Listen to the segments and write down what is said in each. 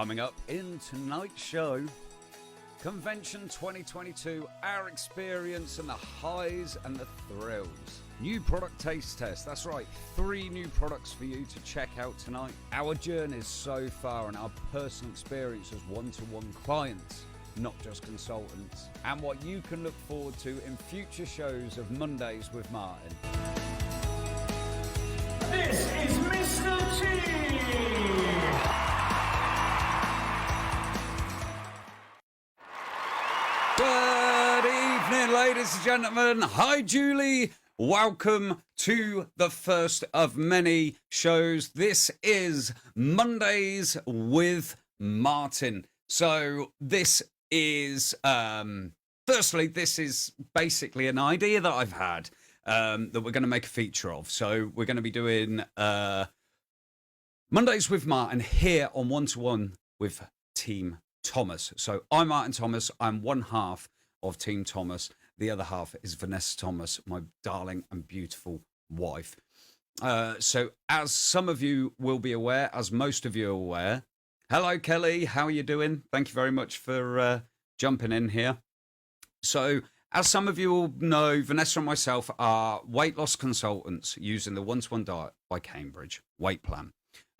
Coming up in tonight's show, Convention 2022, our experience and the highs and the thrills. New product taste test, that's right, 3 new products for you to check out tonight. Our journeys so far and our personal experience as one-to-one clients, not just consultants. And what you can look forward to in future shows of Mondays with Martin. This is Mr. T. Good evening, ladies and gentlemen. Hi, Julie. Welcome to the first of many shows. This is Mondays with Martin. So this is, firstly, this is basically an idea that I've had that we're going to make a feature of. So we're going to be doing Mondays with Martin here on One-to-One with Team Thomas. So I'm Martin Thomas. I'm one half of Team Thomas. The other half is Vanessa Thomas, my darling and beautiful wife. So as some of you will be aware, as most of you are aware, hello, Kelly. How are you doing? Thank you very much for jumping in here. So as some of you will know, Vanessa and myself are weight loss consultants using the One-to-One Diet by Cambridge weight plan.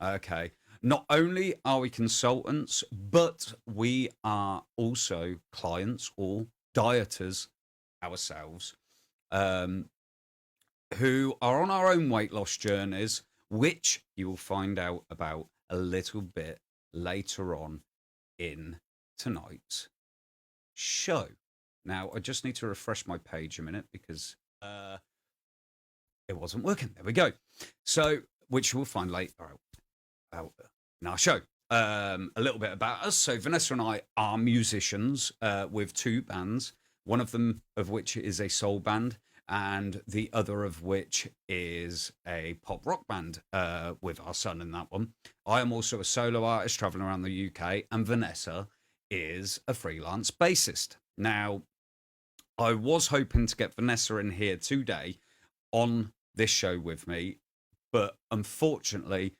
Okay. Not only are we consultants, but we are also clients or dieters ourselves who are on our own weight loss journeys, which you will find out about a little bit later on in tonight's show. Now, I just need to refresh my page a minute because it wasn't working. There we go. So, which you will find later out in our show. A little bit about us. So Vanessa and I are musicians with 2 bands, one of them of which is a soul band and the other of which is a pop rock band with our son in that one. I am also a solo artist traveling around the UK, and Vanessa is a freelance bassist. Now, I was hoping to get Vanessa in here today on this show with me, but unfortunately,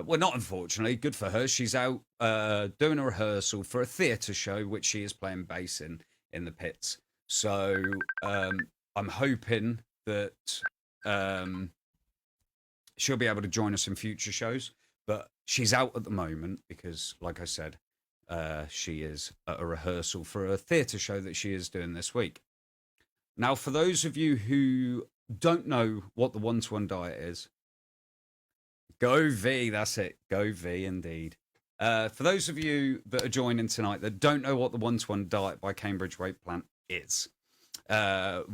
well, not unfortunately, good for her. She's out doing a rehearsal for a theatre show, which she is playing bass in the pits. So I'm hoping that she'll be able to join us in future shows. But she's out at the moment because, like I said, she is at a rehearsal for a theatre show that she is doing this week. Now, for those of you who don't know what the One-to-One Diet is, Go V, that's it. Go V, indeed. For those of you that are joining tonight that don't know what the One-to-One Diet by Cambridge Weight Plan is,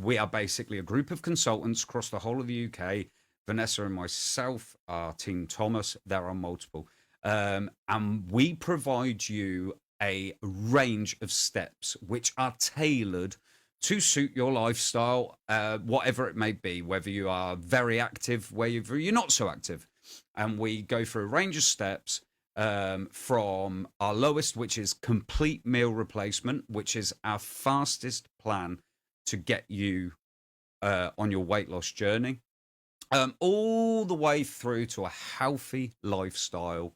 we are basically a group of consultants across the whole of the UK. Vanessa and myself are Team Thomas. There are multiple. And we provide you a range of steps which are tailored to suit your lifestyle, whatever it may be, whether you are very active, whether you're not so active. And we go through a range of steps from our lowest, which is complete meal replacement, which is our fastest plan to get you on your weight loss journey, all the way through to a healthy lifestyle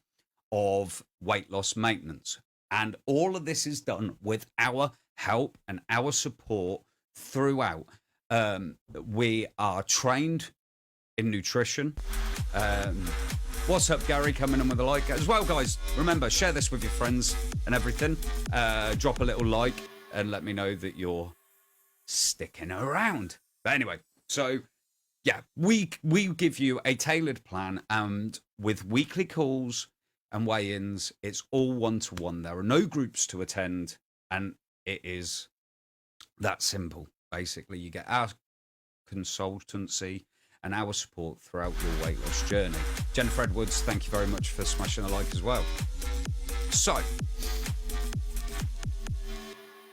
of weight loss maintenance. And all of this is done with our help and our support throughout. We are trained in nutrition. What's up, Gary, coming in with a like as well, guys. Remember, share this with your friends and everything. Drop a little like and let me know that you're sticking around. But anyway, so yeah, we give you a tailored plan, and with weekly calls and weigh-ins, it's all one-to-one. There are no groups to attend, and it is that simple. Basically, you get our consultancy and our support throughout your weight loss journey. Jennifer Edwards, thank you very much for smashing a like as well. So,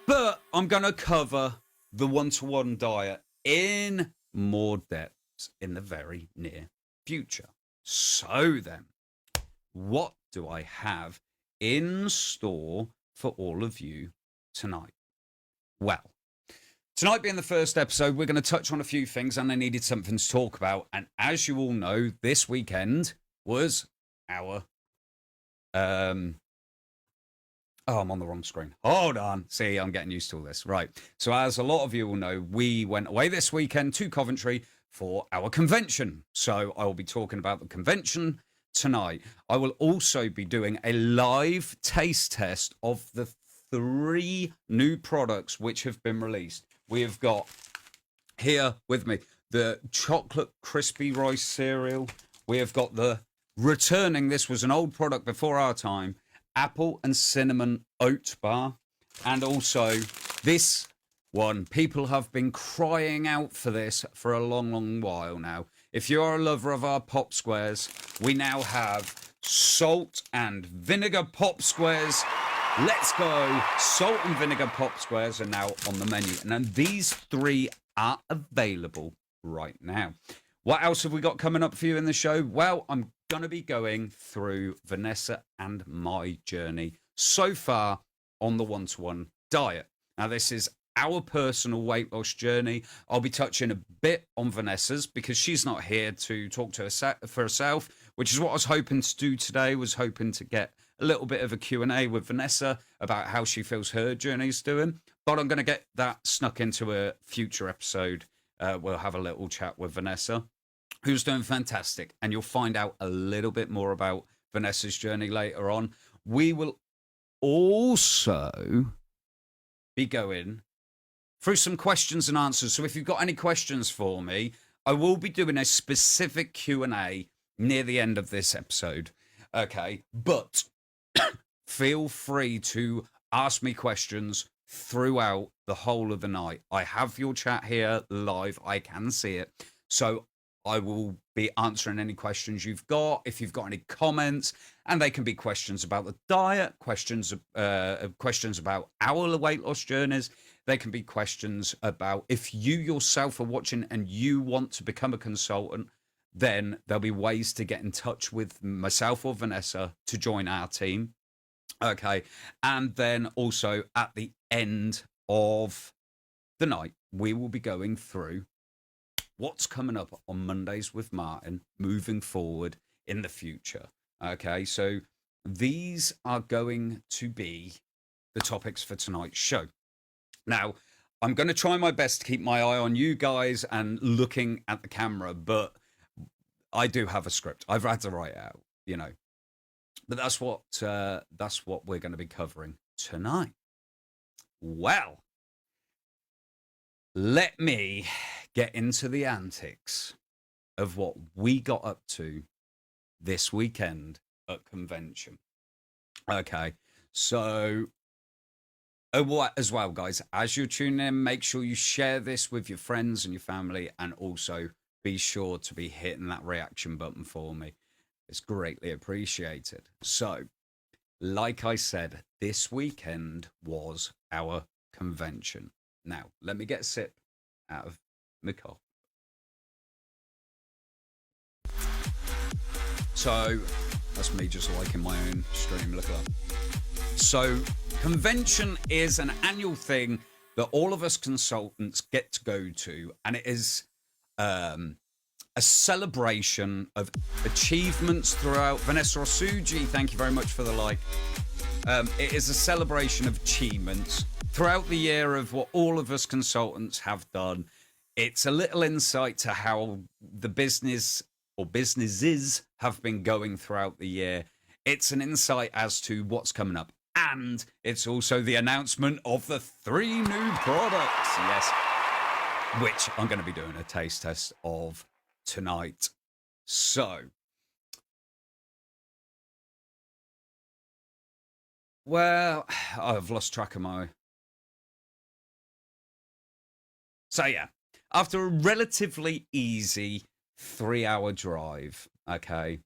but I'm going to cover the One-to-One Diet in more depth in the very near future. So then, what do I have in store for all of you tonight? Well, tonight being the first episode, we're going to touch on a few things, and I needed something to talk about. And as you all know, this weekend was our Oh, I'm on the wrong screen. Hold on. See, I'm getting used to all this. Right. So, as a lot of you will know, we went away this weekend to Coventry for our convention. So, I will be talking about the convention tonight. I will also be doing a live taste test of the 3 new products which have been released. We have got here with me the chocolate crispy rice cereal. We have got the returning, this was an old product before our time, apple and cinnamon oat bar. And also this one, people have been crying out for this for a long while now. If you're a lover of our pop squares, we now have salt and vinegar pop squares. Let's go. Salt and vinegar pop squares are now on the menu. And then these 3 are available right now. What else have we got coming up for you in the show? Well, I'm going to be going through Vanessa and my journey so far on the one-to-one diet. Now, this is our personal weight loss journey. I'll be touching a bit on Vanessa's because she's not here to talk to for herself, which is what I was hoping to do today, was hoping to get a little bit of a Q&A with Vanessa about how she feels her journey's doing. But I'm going to get that snuck into a future episode. We'll have a little chat with Vanessa, who's doing fantastic. And you'll find out a little bit more about Vanessa's journey later on. We will also be going through some questions and answers. So if you've got any questions for me, I will be doing a specific Q&A near the end of this episode. Okay, but feel free to ask me questions throughout the whole of the night. I have your chat here live. I can see it. So I will be answering any questions you've got, if you've got any comments, and they can be questions about the diet, questions about our weight loss journeys. They can be questions about if you yourself are watching and you want to become a consultant, then there'll be ways to get in touch with myself or Vanessa to join our team. Okay. And then also at the end of the night, we will be going through what's coming up on Mondays with Martin moving forward in the future. Okay. So these are going to be the topics for tonight's show. Now, I'm going to try my best to keep my eye on you guys and looking at the camera, but I do have a script. I've had to write it out, you know. But that's what we're going to be covering tonight. Well, let me get into the antics of what we got up to this weekend at convention. Okay, so as well, guys, as you're tuning in, make sure you share this with your friends and your family, and also be sure to be hitting that reaction button for me. It's greatly appreciated. So, like I said, this weekend was our convention. Now, let me get a sip out of my cup. So, that's me just liking my own stream. Look at that. So, convention is an annual thing that all of us consultants get to go to, and it is a celebration of achievements throughout. Vanessa Osuji, thank you very much for the like. It is a celebration of achievements throughout the year of what all of us consultants have done. It's a little insight to how the business or businesses have been going throughout the year. It's an insight as to what's coming up. And it's also the announcement of the 3 new products. Yes. Which I'm going to be doing a taste test of tonight. So, well, I've lost track of my... So, yeah, after a relatively easy 3-hour drive, okay,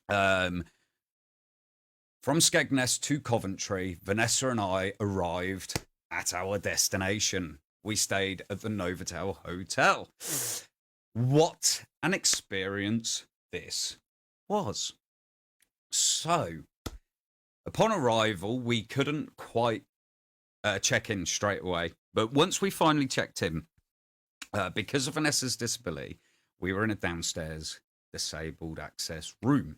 from Skegness to Coventry, Vanessa and I arrived at our destination. We stayed at the Novotel Hotel. What an experience this was. So, upon arrival, we couldn't quite check in straight away. But once we finally checked in, because of Vanessa's disability, we were in a downstairs disabled access room.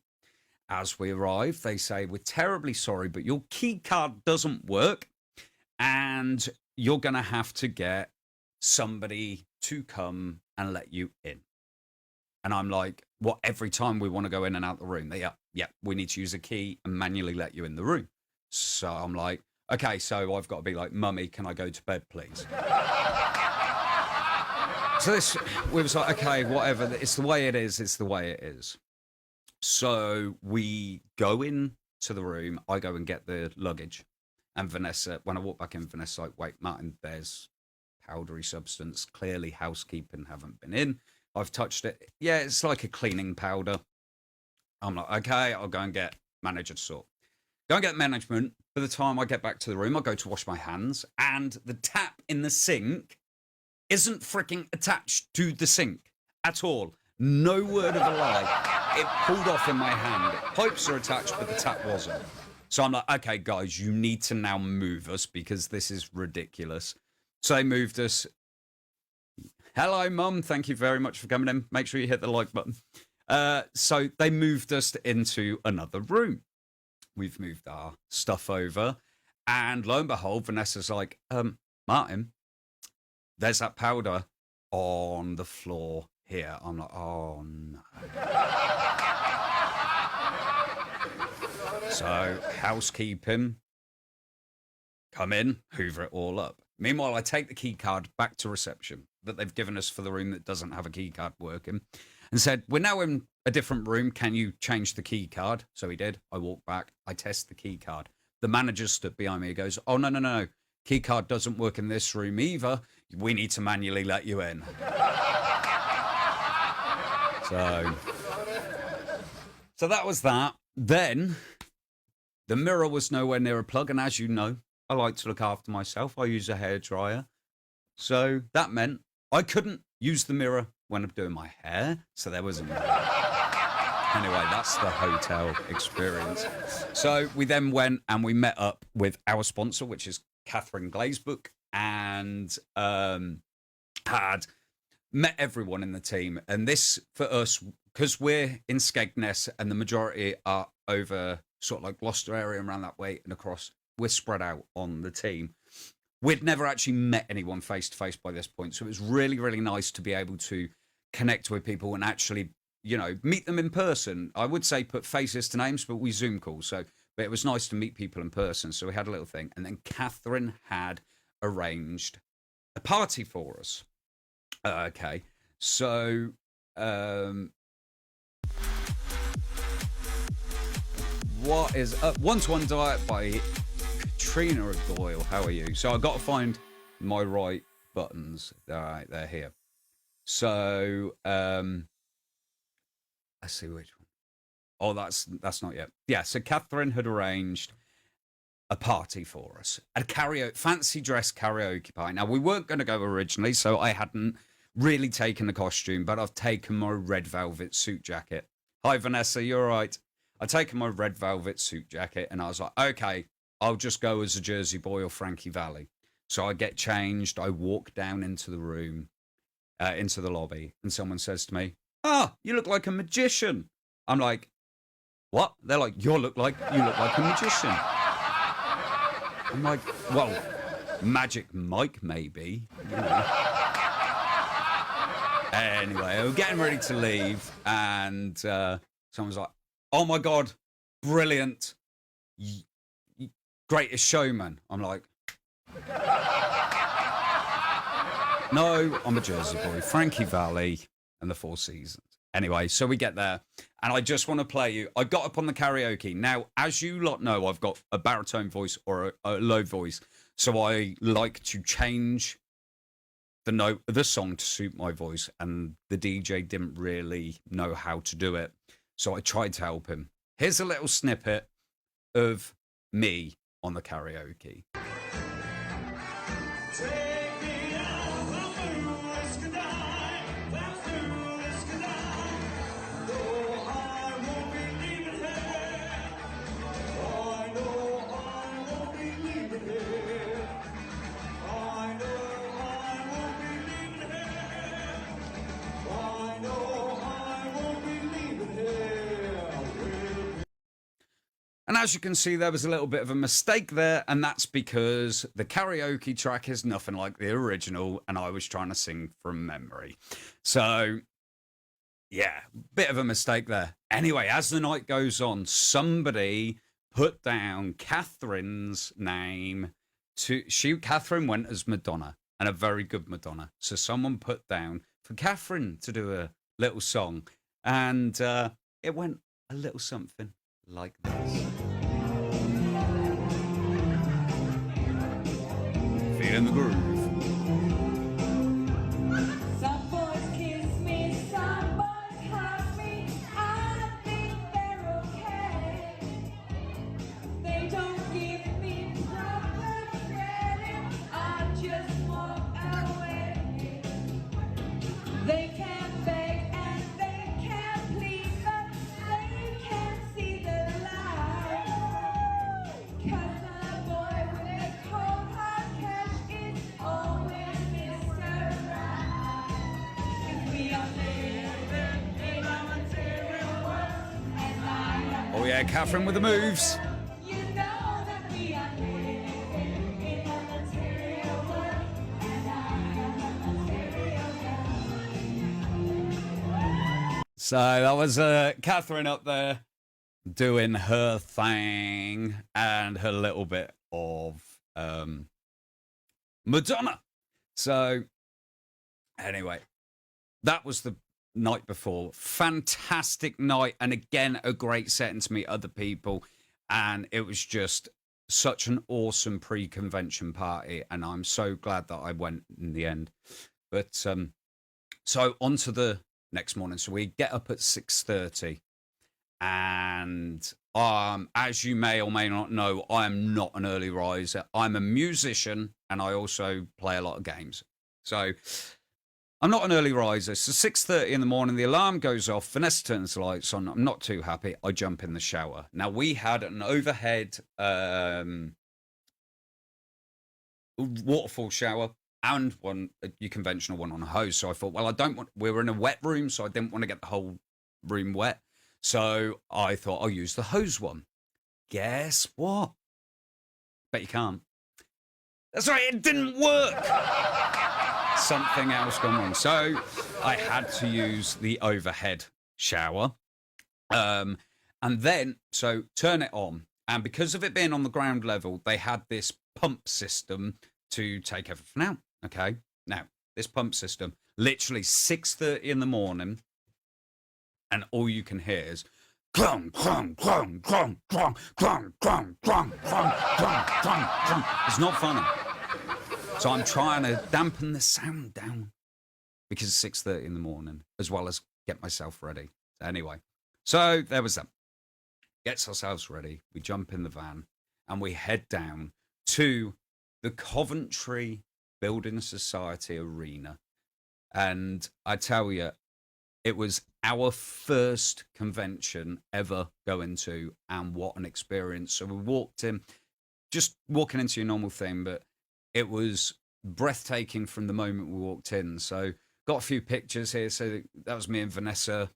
As we arrive, they say, we're terribly sorry, but your key card doesn't work and you're going to have to get somebody to come and let you in. And I'm like, what, every time we want to go in and out the room? Yeah, we need to use a key and manually let you in the room. So I'm like, okay, so I've got to be like, Mummy, can I go to bed, please? So we was like, okay, whatever. It's the way it is. It's the way it is. So we go in to the room. I go and get the luggage. And Vanessa, when I walk back in, Vanessa's like, wait, Martin, there's powdery substance. Clearly housekeeping haven't been in. I've touched it. Yeah, it's like a cleaning powder. I'm like, okay, I'll go and get manager to sort. Go and get management. By the time I get back to the room, I go to wash my hands. And the tap in the sink isn't freaking attached to the sink at all. No word of a lie. It pulled off in my hand. Pipes are attached, but the tap wasn't. So I'm like, okay, guys, you need to now move us because this is ridiculous. So they moved us. Hello, Mum. Thank you very much for coming in. Make sure you hit the like button. So they moved us into another room. We've moved our stuff over. And lo and behold, Vanessa's like, Martin, there's that powder on the floor here. I'm like, oh, no. So housekeeping, come in, hoover it all up. Meanwhile, I take the key card back to reception that they've given us for the room that doesn't have a key card working and said, we're now in a different room. Can you change the key card? So he did. I walked back. I test the key card. The manager stood behind me. He goes, oh, no. Key card doesn't work in this room either. We need to manually let you in. So that was that. Then the mirror was nowhere near a plug. And as you know, I like to look after myself. I use a hairdryer. So that meant I couldn't use the mirror when I'm doing my hair. So there was a mirror. Anyway, that's the hotel experience. So we then went and we met up with our sponsor, which is Catherine Glazebrook, and had met everyone in the team. And this, for us, because we're in Skegness and the majority are over sort of like Gloucester area and around that way and across, we're spread out on the team. We'd never actually met anyone face to face by this point. So it was really, really nice to be able to connect with people and actually, you know, meet them in person. I would say put faces to names, but we Zoom calls. But it was nice to meet people in person. So we had a little thing. And then Catherine had arranged a party for us. Okay. So, what is up? One-to-One Diet by Katrina Doyle. How are you? So I've got to find my right buttons. All right, they're here. So, let's see which one. Oh, that's not yet. Yeah, so Catherine had arranged a party for us. A fancy dress karaoke party. Now, we weren't going to go originally, so I hadn't really taken the costume, but I've taken my red velvet suit jacket. Hi, Vanessa, you're right. I've taken my red velvet suit jacket, and I was like, okay, I'll just go as a Jersey Boy or Frankie Valli. So I get changed. I walk down into the room, into the lobby, and someone says to me, you look like a magician. I'm like, what? They're like, you look like a magician. I'm like, well, Magic Mike, maybe. You know. Anyway, we're getting ready to leave, and someone's like, oh my God, brilliant. Greatest Showman. I'm like, no, I'm a Jersey Boy. Frankie Valli and the Four Seasons. Anyway, so we get there, and I just want to play you. I got up on the karaoke. Now, as you lot know, I've got a baritone voice or a low voice, so I like to change the note of the song to suit my voice, and the DJ didn't really know how to do it, so I tried to help him. Here's a little snippet of me on the karaoke. as you can see, there was a little bit of a mistake there, and that's because the karaoke track is nothing like the original, and I was trying to sing from memory. So, yeah, bit of a mistake there. Anyway, as the night goes on, somebody put down Catherine's name Catherine went as Madonna, and a very good Madonna. So someone put down for Catherine to do a little song, and it went a little something like this. Feeling the groove. Some boys kiss me, some boys hug me. I think they're okay. They don't give me proper credit. I just walk away. They can't beg and they can't plead, but they can't see the light. 'Cause a boy with a cold hard cash is always Mr. Right. If we are living in a material world, and I am Oh yeah, Catherine with the moves. you know that we are living in a material world, and I am a material girl. So that was Catherine up there doing her thing and her little bit of Madonna. So anyway, that was the night before. Fantastic night, and again a great setting to meet other people, and it was just such an awesome pre-convention party, and I'm so glad that I went in the end. But so on to the next morning. So we get up at 6:30, and as you may or may not know, I am not an early riser. I'm a musician, and I also play a lot of games. So I'm not an early riser. So 6:30 in the morning, the alarm goes off. Vanessa turns the lights on. I'm not too happy. I jump in the shower. Now, we had an overhead waterfall shower and your conventional one on a hose. So I thought, well, we were in a wet room, so I didn't want to get the whole room wet. So I thought I'll use the hose one. Guess what? Bet you can't. That's right, it didn't work. Something else gone wrong. So I had to use the overhead shower. And then, so turn it on. And because of it being on the ground level, they had this pump system to take everything out. Okay. Now, this pump system, literally 6:30 in the morning, and all you can hear is clong, clong, clong, clong, clong, clong, clong, clong, clong, clong, clong, clong. It's not funny. So I'm trying to dampen the sound down because it's 6:30 in the morning, as well as get myself ready. So anyway, so there was that. Gets ourselves ready. We jump in the van and we head down to the Coventry Building Society Arena. And I tell you, it was our first convention ever going to, and what an experience. So we walked in, just walking into your normal thing, but it was breathtaking from the moment we walked in. So got a few pictures here. So that was me and Vanessa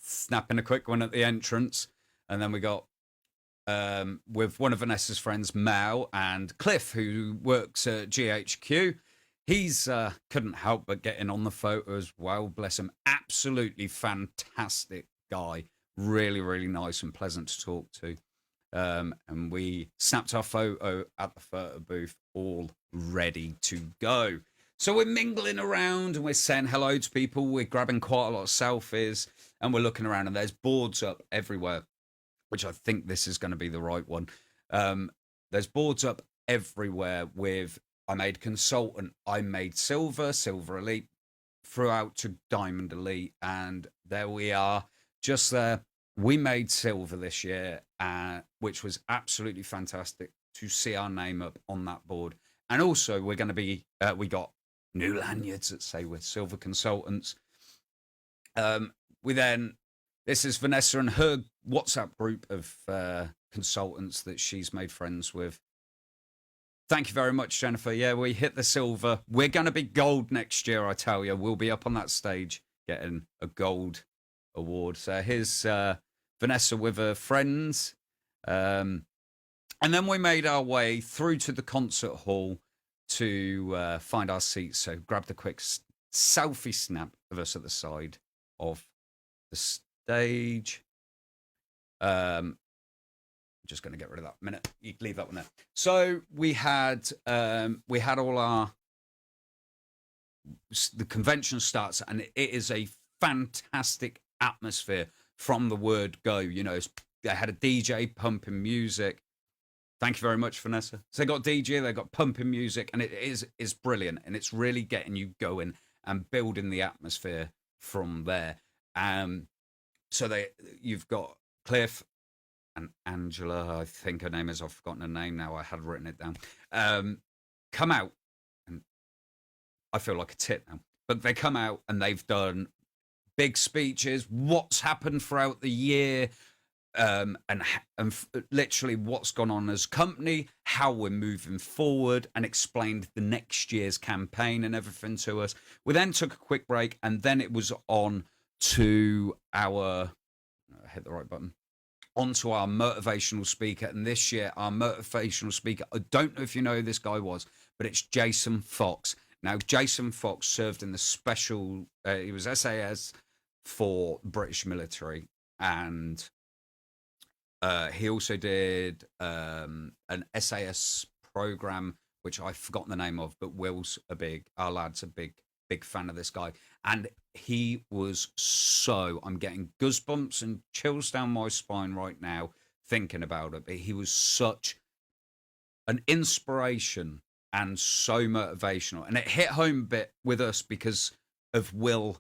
snapping a quick one at the entrance. And then we got with one of Vanessa's friends, Mal, and Cliff, who works at GHQ. He's couldn't help but getting on the photo as well. Bless him. Absolutely fantastic guy. Really, really nice and pleasant to talk to. And we snapped our photo at the photo booth, all ready to go. So we're mingling around and we're saying hello to people. We're grabbing quite a lot of selfies and we're looking around, and there's boards up everywhere, which I think this is going to be the right one. There's boards up everywhere with I made consultant, I made silver elite, throughout to diamond elite, and there we are, just there. We made silver this year, which was absolutely fantastic to see our name up on that board. And also, we're going to be, we got new lanyards that say we're silver consultants. This is Vanessa and her WhatsApp group of consultants that she's made friends with. Thank you very much, Jennifer. Yeah, we hit the silver. We're going to be gold next year, I tell you. We'll be up on that stage getting a gold award. So here's Vanessa with her friends. And then we made our way through to the concert hall to find our seats. So grabbed a quick selfie snap of us at the side of the stage. Just going to get rid of that minute. You can leave that one there. So we had all our, the convention starts, and it is a fantastic atmosphere from the word go. You know, they had a DJ pumping music. Thank you very much, Vanessa. So they got DJ, they got pumping music, and it is brilliant, and it's really getting you going and building the atmosphere from there. So you've got Cliff and Angela, I think her name is. I've forgotten her name now. I had written it down. Come out, and I feel like a tit now. But they come out and they've done big speeches. What's happened throughout the year, and literally what's gone on as a company, how we're moving forward, and explained the next year's campaign and everything to us. We then took a quick break, and then it was on to our hit the right button. Onto our motivational speaker, and this year our motivational speaker, I don't know if you know who this guy was, but it's Jason Fox. Now, Jason Fox served in the special, he was SAS for British military, and he also did an SAS program, which I've forgotten the name of, but Will's our lad's a big fan of this guy. And he was I'm getting goosebumps and chills down my spine right now thinking about it. But he was such an inspiration and so motivational. And it hit home a bit with us because of Will,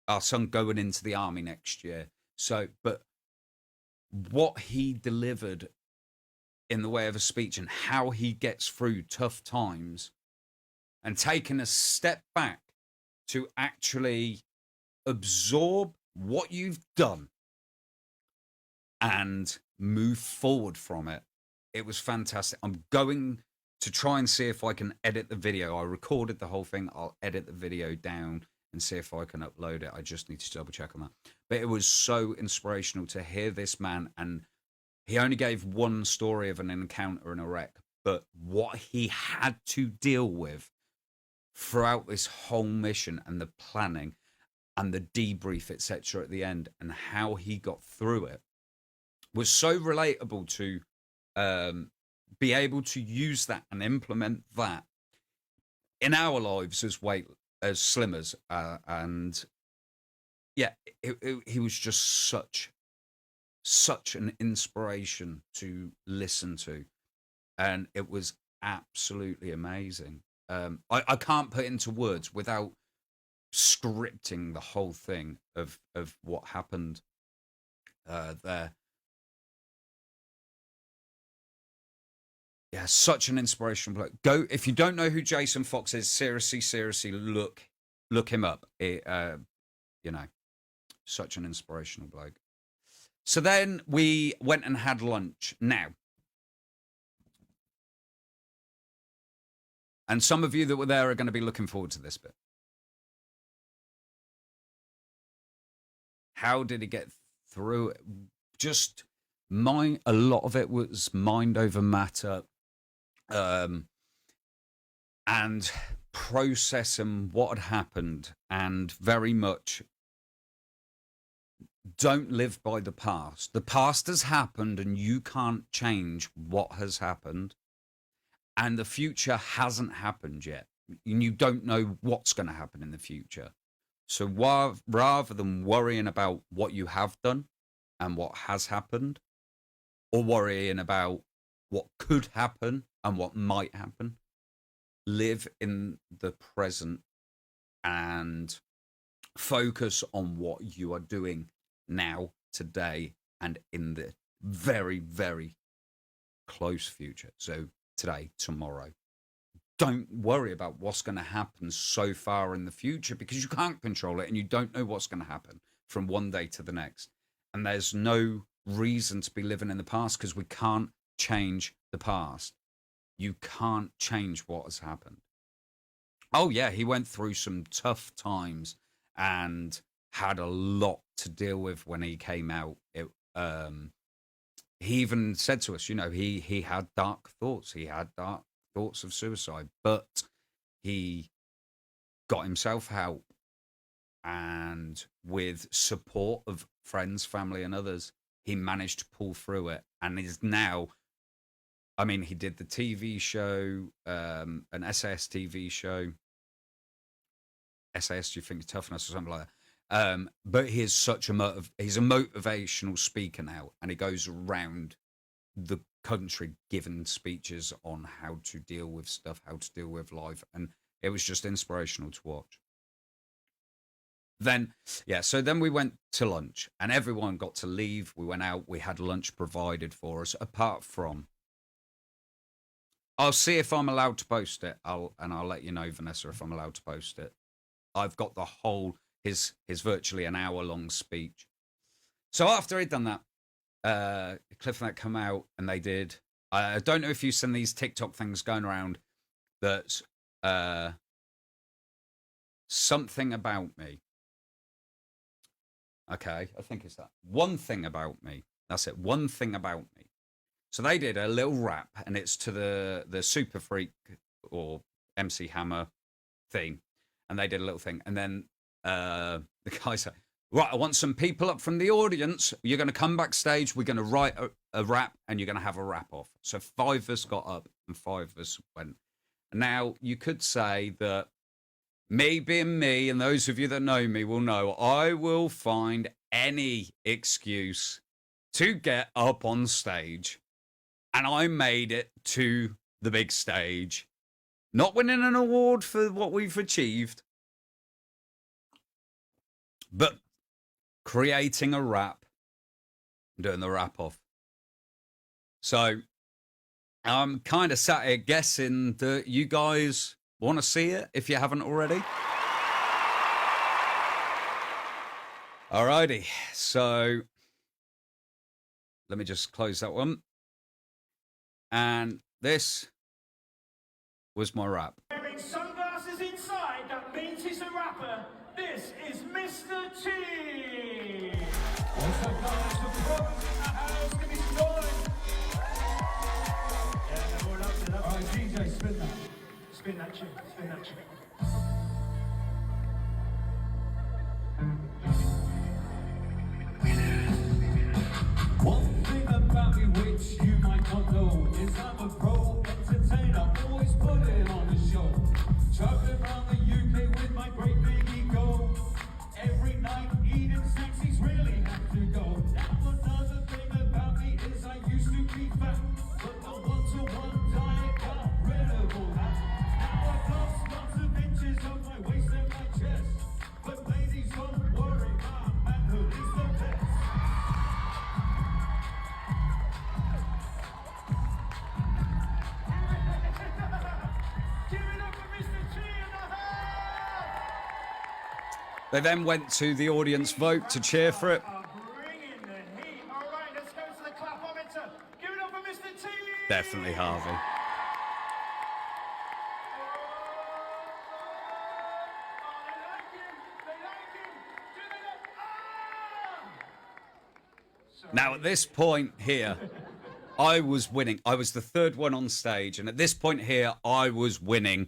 our son, going into the army next year. So, but what he delivered in the way of a speech and how he gets through tough times and taking a step back to actually absorb what you've done and move forward from it. It was fantastic. I'm going to try and see if I can edit the video. I recorded the whole thing. I'll edit the video down and see if I can upload it. I just need to double check on that. But it was so inspirational to hear this man. And he only gave one story of an encounter in Iraq, but what he had to deal with throughout this whole mission and the planning and the debrief, etc., at the end, and how he got through it was so relatable to be able to use that and implement that in our lives as slimmers. And yeah, he was just such an inspiration to listen to, and it was absolutely amazing. I can't put into words without scripting the whole thing of what happened there. Yeah, such an inspirational bloke. Go, if you don't know who Jason Fox is, seriously look him up. You know, such an inspirational bloke. So then we went and had lunch. Now, and some of you that were there are going to be looking forward to this bit. How did he get through it? Just a lot of it was mind over matter, and processing what had happened, and very much don't live by the past. The past has happened and you can't change what has happened, and the future hasn't happened yet, and you don't know what's going to happen in the future. So rather than worrying about what you have done and what has happened, or worrying about what could happen and what might happen, live in the present and focus on what you are doing now, today, and in the very, very close future. So today, tomorrow. Don't worry about what's going to happen so far in the future, because you can't control it and you don't know what's going to happen from one day to the next. And there's no reason to be living in the past, because we can't change the past. You can't change what has happened. Oh yeah, he went through some tough times and had a lot to deal with when he came out. he even said to us, you know, he had dark thoughts. He had dark thoughts of suicide, but he got himself help, and with support of friends, family, and others, he managed to pull through it, and is now. I mean, he did the TV show, an SAS TV show. SAS, do you think toughness or something like that? But he is such a he's a motivational speaker now, and he goes around the country giving speeches on how to deal with stuff, how to deal with life, and it was just inspirational to watch. Then, yeah, so then we went to lunch, and everyone got to leave. We went out. We had lunch provided for us, apart from. I'll see if I'm allowed to post it. I'll let you know, Vanessa, if I'm allowed to post it. I've got the whole his virtually an hour-long speech. So after he'd done that, Cliff and that come out, and they did. I don't know if you've seen these TikTok things going around that something about me. Okay, I think it's that. One thing about me. That's it. One thing about me. So they did a little rap, and it's to the Super Freak or MC Hammer theme, and they did a little thing, and then the guy said, "Right, I want some people up from the audience. You're going to come backstage. We're going to write a rap, and you're going to have a rap off." So 5 of us got up, and 5 of us went. Now you could say that me being me, and those of you that know me will know, I will find any excuse to get up on stage. And I made it to the big stage, not winning an award for what we've achieved, but creating a rap, doing the rap off. So I'm kind of sat here guessing that you guys want to see it if you haven't already. Alrighty, so let me just close that one. And this was my rap. Wearing sunglasses inside, that means he's a rapper. This is Mr. T. What's up, guys? The pros in the house. Give me some noise. Yeah, we're up to that. All right, DJ, spin that. Spin that tune. Spin that tune. One thing about me which you might not know is I'm a pro entertainer, always put it on the show. Traveling around the UK with my great big ego. Every night eating snacks, really have to go. Now another thing about me is I used to be fat, but the one-to-one diet got rid of all that. Now I've lost lots of inches of my waist and my chest, but ladies don't worry, my manhood is the best. They then went to the audience vote to cheer for it. Bringing the heat. All right, let's go to the clapometer. Give it up for Mr. T. Definitely Harvey. Oh, they like him. Do they not? Now, at this point here, I was winning. I was the 3rd one on stage. And at this point here, I was winning.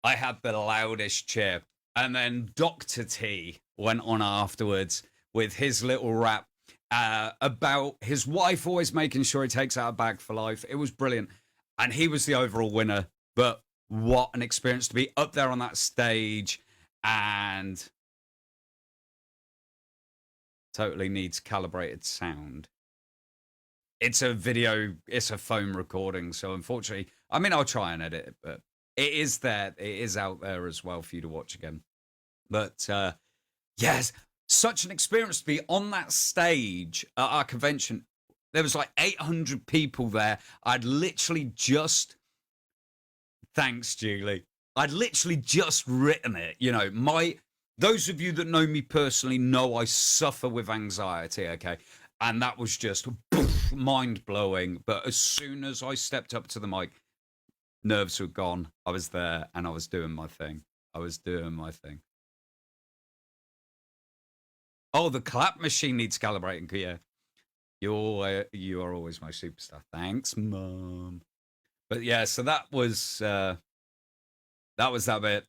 I had the loudest cheer. And then Dr. T went on afterwards with his little rap about his wife always making sure he takes out a bag for life. It was brilliant. And he was the overall winner. But what an experience to be up there on that stage, and totally needs calibrated sound. It's a video, it's a phone recording. So unfortunately, I mean, I'll try and edit it, but it is there. It is out there as well for you to watch again. But yes, such an experience to be on that stage at our convention. There was like 800 people there. I'd literally just, thanks, Julie. I'd literally just written it. You know, those of you that know me personally know I suffer with anxiety, okay? And that was just mind-blowing. But as soon as I stepped up to the mic, nerves were gone. I was there and I was doing my thing. Oh, the clap machine needs calibrating. Yeah. You are always my superstar. Thanks, Mum. But yeah, so that was that bit,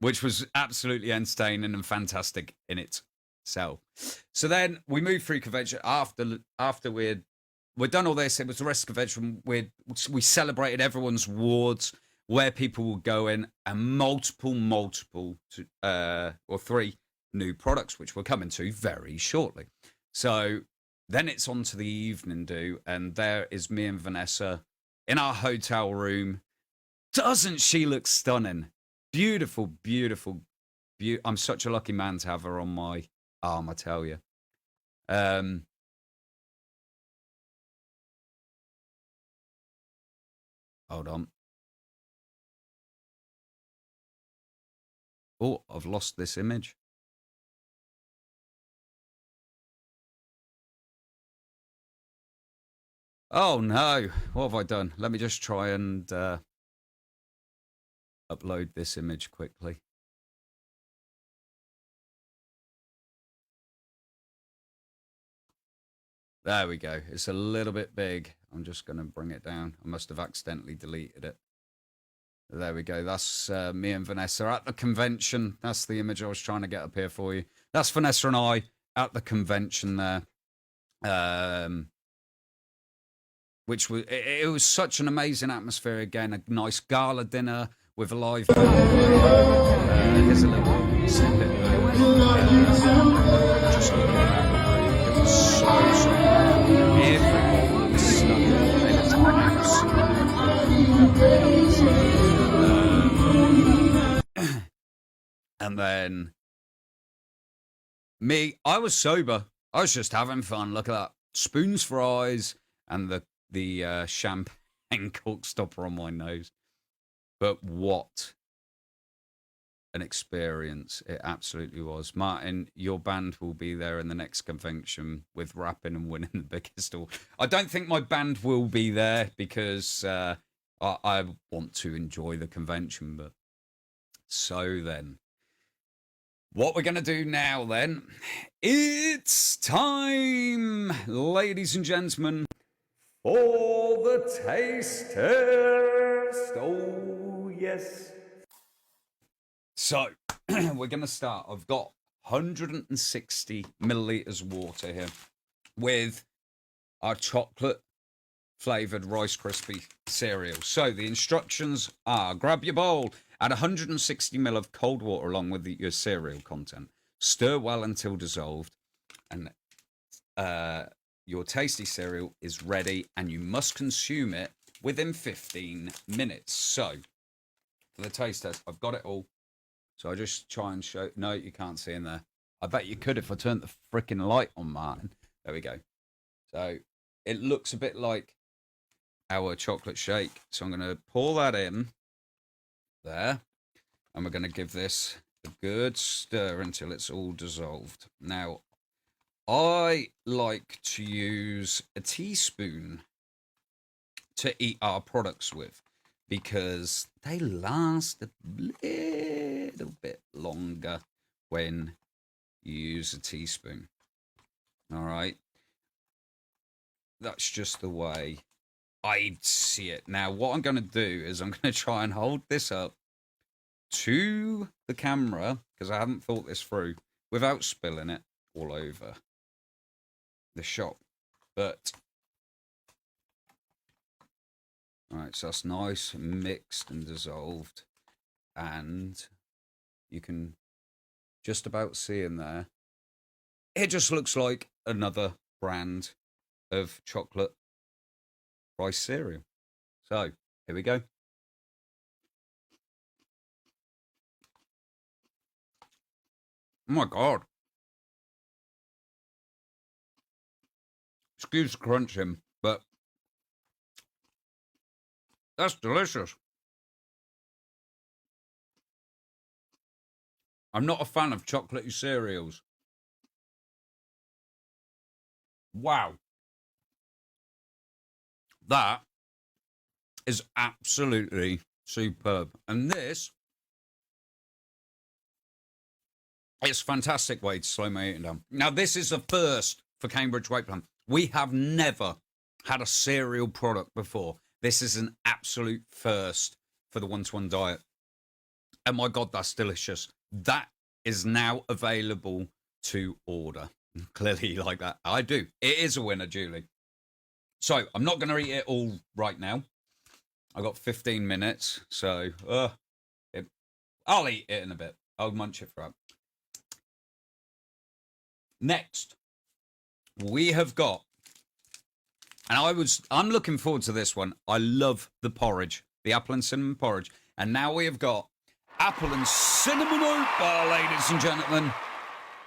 which was absolutely entertaining and fantastic in itself. So then we moved through convention after we're done all this. It was the rest of convention. We celebrated everyone's awards, where people were going, and multiple or 3 new products, which we're coming to very shortly. So then it's on to the evening do, and there is me and Vanessa in our hotel room. Doesn't she look stunning? Beautiful, beautiful, I'm such a lucky man to have her on my arm, I tell you. Hold on. Oh, I've lost this image. Oh no, what have I done? Let me just try and upload this image quickly. There we go. It's a little bit big. I'm just going to bring it down. I must have accidentally deleted it. There we go. That's me and Vanessa at the convention. That's the image I was trying to get up here for you. That's Vanessa and I at the convention there. Which was, it was such an amazing atmosphere. Again, a nice gala dinner with a live band. Here's a little snippet. Just looking around the room. It was so everyone was stunning. It was absolutely and then me, I was sober. I was just having fun. Look at that. Spoons for eyes and the champagne cork stopper on my nose. But what an experience it absolutely was. Martin, your band will be there in the next convention with rapping and winning the biggest award. I don't think my band will be there because I want to enjoy the convention. But so then, what we're going to do now then, it's time, ladies and gentlemen, for the taste test. Oh, yes. So, we're going to start. I've got 160 milliliters water here with our chocolate flavored Rice Krispie cereal. So, the instructions are grab your bowl, add 160 ml of cold water along with your cereal content. Stir well until dissolved, and your tasty cereal is ready, and you must consume it within 15 minutes. So, for the taste test, I've got it all. So I just try and show. No, you can't see in there. I bet you could if I turned the freaking light on, Martin. There we go. So it looks a bit like our chocolate shake. So I'm going to pour that in there, and we're going to give this a good stir until it's all dissolved. Now, I like to use a teaspoon to eat our products with because they last a little bit longer when you use a teaspoon. All right. That's just the way I see it. Now, what I'm going to do is I'm going to try and hold this up to the camera because I haven't thought this through without spilling it all over the shop. But all right, so that's nice and mixed and dissolved, and you can just about see in there. It just looks like another brand of chocolate rice cereal. So here we go. Oh my God. Excuse the crunching, but that's delicious. I'm not a fan of chocolatey cereals. Wow. That is absolutely superb. And this is a fantastic way to slow my eating down. Now, this is the first for Cambridge Weight Plan. We have never had a cereal product before. This is an absolute first for the One-to-One diet. Oh my God, that's delicious. That is now available to order. Clearly you like that. I do. It is a winner, Julie. So I'm not going to eat it all right now. I got 15 minutes, so I'll eat it in a bit. I'll munch it throughout. Next, we have got, and I'm looking forward to this one. I love the porridge, the apple and cinnamon porridge. And now we have got apple and cinnamon oat bar, ladies and gentlemen.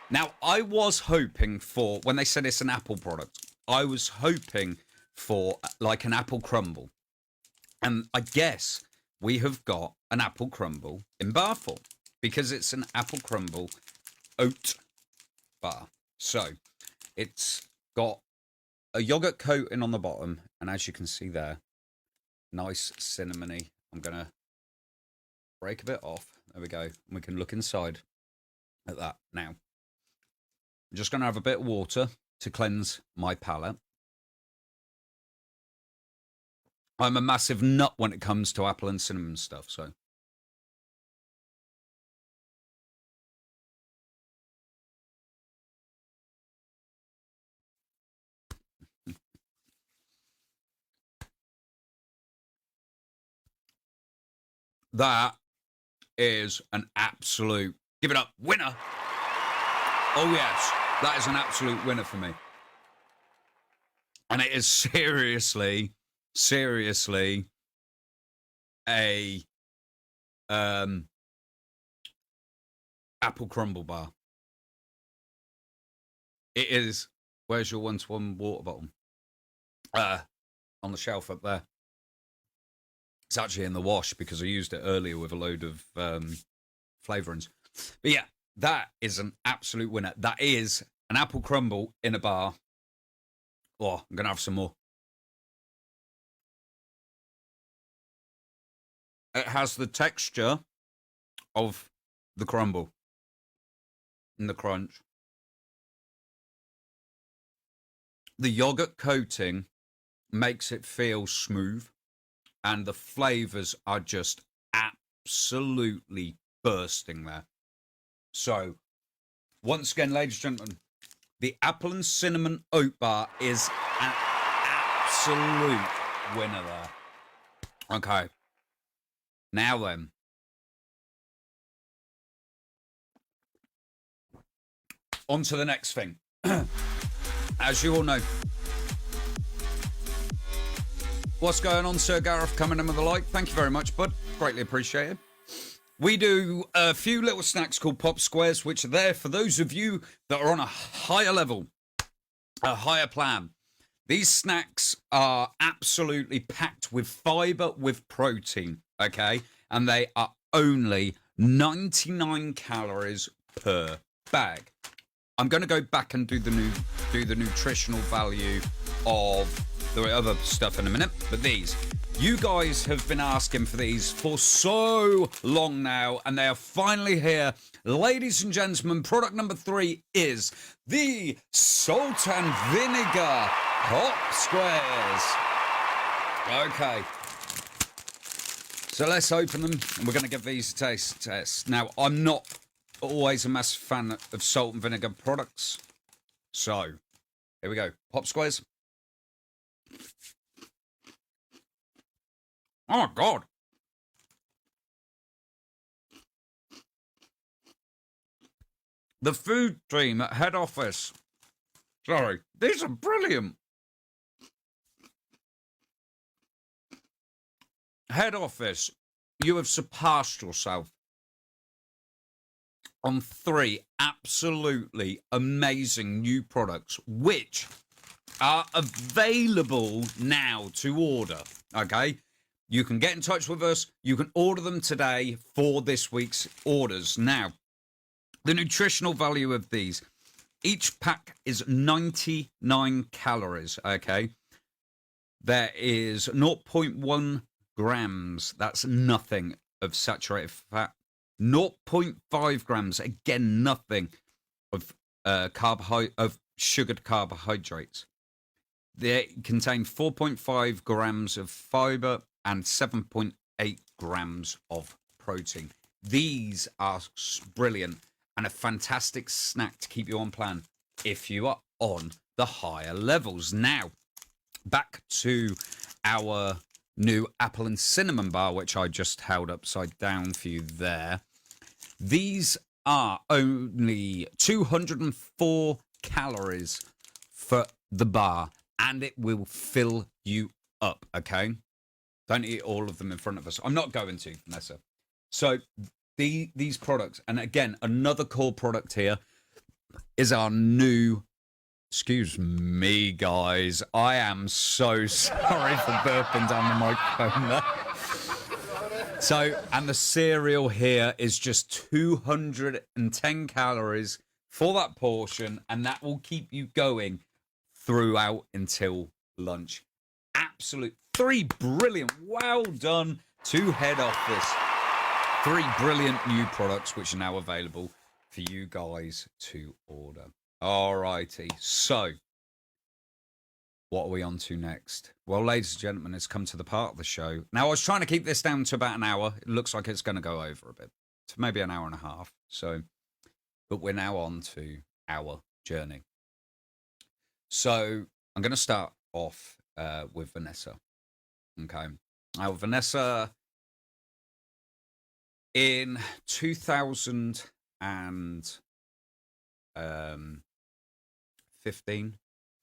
Now, I was hoping for, when they said it's an Apple product, I was hoping for like an apple crumble. And I guess we have got an apple crumble in bar form because it's an apple crumble oat bar. So it's got a yogurt coating on the bottom. And as you can see there, nice cinnamony. I'm going to break a bit off. There we go. And we can look inside at that now. I'm just going to have a bit of water to cleanse my palate. I'm a massive nut when it comes to apple and cinnamon stuff, so. That is an absolute, give it up, winner. Oh, yes, that is an absolute winner for me. And it is seriously a apple crumble bar. It is, where's your One-to-One water bottle? On the shelf up there. It's actually in the wash because I used it earlier with a load of flavourings. But yeah, that is an absolute winner. That is an apple crumble in a bar. Oh, I'm going to have some more. It has the texture of the crumble and the crunch. The yogurt coating makes it feel smooth. And the flavours are just absolutely bursting there. So, once again, ladies and gentlemen, the apple and cinnamon oat bar is an absolute winner there. Okay. Now then. On to the next thing. As you all know. What's going on, Sir Gareth? Coming in with a like. Thank you very much, bud. Greatly appreciated. We do a few little snacks called Pop Squares, which are there for those of you that are on a higher level, a higher plan. These snacks are absolutely packed with fiber, with protein, okay? And they are only 99 calories per bag. I'm going to go back and do the nutritional value of the other stuff in a minute, but these, you guys have been asking for these for so long now, and they are finally here. Ladies and gentlemen, product number 3 is the salt and vinegar Pop Squares. Okay, so let's open them, and we're going to give these a taste test. Now, I'm not always a massive fan of salt and vinegar products, so here we go. Pop Squares. Oh, my God. The food team at head office. Sorry, these are brilliant. Head office, you have surpassed yourself on 3 absolutely amazing new products, which are available now to order, okay? You can get in touch with us. You can order them today for this week's orders. Now, the nutritional value of these, each pack is 99 calories, okay? There is 0.1 grams, that's nothing, of saturated fat. 0.5 grams, again, nothing of sugared carbohydrates. They contain 4.5 grams of fiber and 7.8 grams of protein. These are brilliant and a fantastic snack to keep you on plan if you are on the higher levels. Now, back to our new apple and cinnamon bar, which I just held upside down for you there. These are only 204 calories for the bar, and it will fill you up, okay? Don't eat all of them in front of us. I'm not going to, Vanessa. So these products, and again, another core product here is our new, excuse me, guys. I am so sorry for burping down the microphone there. So, and the cereal here is just 210 calories for that portion, and that will keep you going throughout until lunch. Absolute 3 brilliant, well done to head office. 3 brilliant new products which are now available for you guys to order. All righty, so what are we on to next? Well, ladies and gentlemen, it's come to the part of the show. Now, I was trying to keep this down to about an hour. It looks like it's going to go over a bit, to maybe an hour and a half. So, but we're now on to our journey. So I'm going to start off with Vanessa. Okay. Now, Vanessa, in 2015,